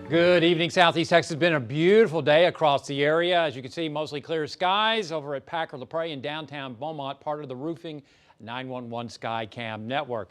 Good evening, Southeast Texas. Has been a beautiful day across the area. As you can see, mostly clear skies over at Packer LaPrade in downtown Beaumont, part of the Roofing 911 Skycam network.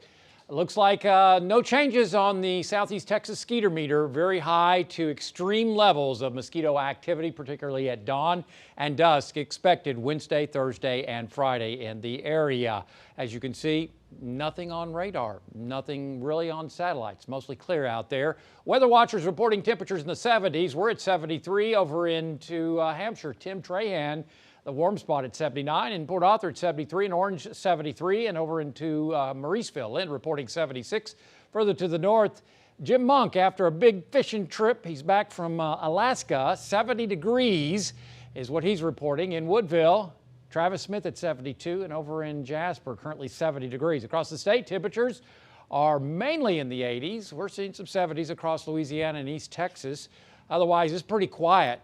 It looks like no changes on the Southeast Texas skeeter meter. Very high to extreme levels of mosquito activity, particularly at dawn and dusk, expected Wednesday, Thursday, and Friday in the area. As you can see, nothing on radar, nothing really on satellites, mostly clear out there. Weather watchers reporting temperatures in the 70s. We're at 73 over into Hampshire. Tim Trahan, the warm spot at 79, in Port Arthur at 73, in Orange 73, and over into Mauriceville, Lynn reporting 76. Further to the north, Jim Monk, after a big fishing trip, he's back from Alaska. 70 degrees is what he's reporting in Woodville. Travis Smith at 72, and over in Jasper, currently 70 degrees. Across the state, temperatures are mainly in the 80s. We're seeing some 70s across Louisiana and East Texas. Otherwise, it's pretty quiet.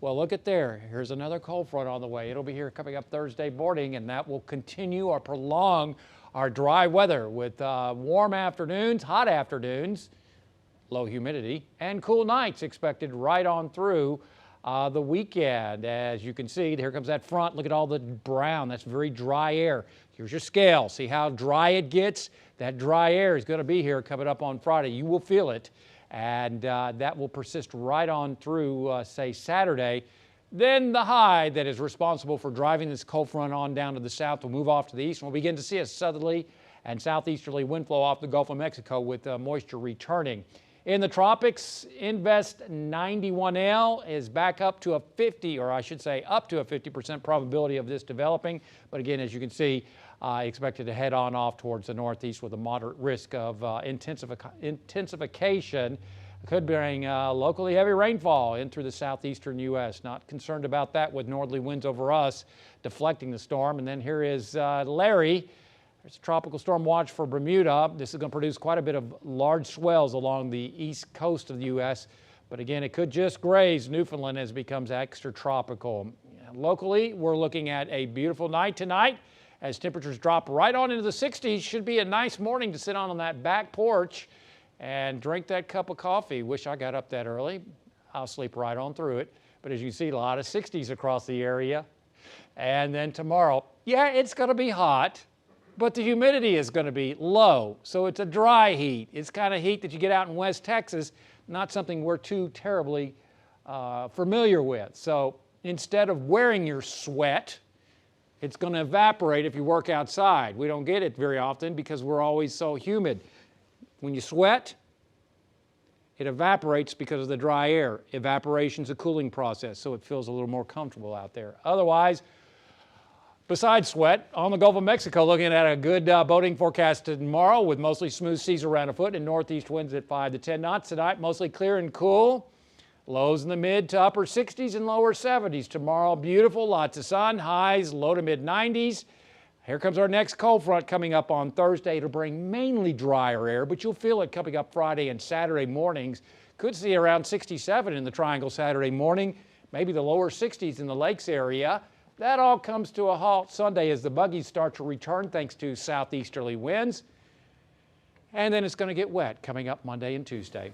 Well, look at there. Here's another cold front on the way. It'll be here coming up Thursday morning, and that will continue or prolong our dry weather with warm afternoons, hot afternoons, low humidity, and cool nights expected right on through the weekend. As you can see, here comes that front. Look at all the brown. That's very dry air. Here's your scale. See how dry it gets? That dry air is going to be here coming up on Friday. You will feel it, and that will persist right on through, say, Saturday. Then the high that is responsible for driving this cold front on down to the south will move off to the east, and we'll begin to see a southerly and southeasterly wind flow off the Gulf of Mexico with moisture returning. In the tropics, Invest 91L is back up to a 50, or I should say up to a 50% probability of this developing. But again, as you can see, expected to head on off towards the northeast with a moderate risk of intensification. Could bring locally heavy rainfall in through the southeastern U.S. Not concerned about that with northerly winds over us deflecting the storm. And then here is Larry. There's a tropical storm watch for Bermuda. This is going to produce quite a bit of large swells along the east coast of the U.S. But again, it could just graze Newfoundland as it becomes extra tropical. Locally, we're looking at a beautiful night tonight as temperatures drop right on into the 60s. Should be a nice morning to sit on that back porch and drink that cup of coffee. Wish I got up that early. I'll sleep right on through it. But as you see, a lot of 60s across the area. And then tomorrow, yeah, it's going to be hot, but the humidity is going to be low. So it's a dry heat. It's kind of heat that you get out in West Texas, not something we're too terribly familiar with. So instead of wearing your sweat, it's going to evaporate if you work outside. We don't get it very often because we're always so humid. When you sweat, it evaporates because of the dry air. Evaporation's a cooling process, so it feels a little more comfortable out there. Otherwise, besides sweat, on the Gulf of Mexico, looking at a good boating forecast tomorrow with mostly smooth seas around a foot and northeast winds at 5 to 10 knots tonight. Mostly clear and cool. Lows in the mid to upper 60s and lower 70s. Tomorrow, beautiful, lots of sun. Highs low to mid 90s. Here comes our next cold front coming up on Thursday. It'll bring mainly drier air, but you'll feel it coming up Friday and Saturday mornings. Could see around 67 in the Triangle Saturday morning, maybe the lower 60s in the Lakes area. That all comes to a halt Sunday as the buggies start to return thanks to southeasterly winds. And then it's going to get wet coming up Monday and Tuesday.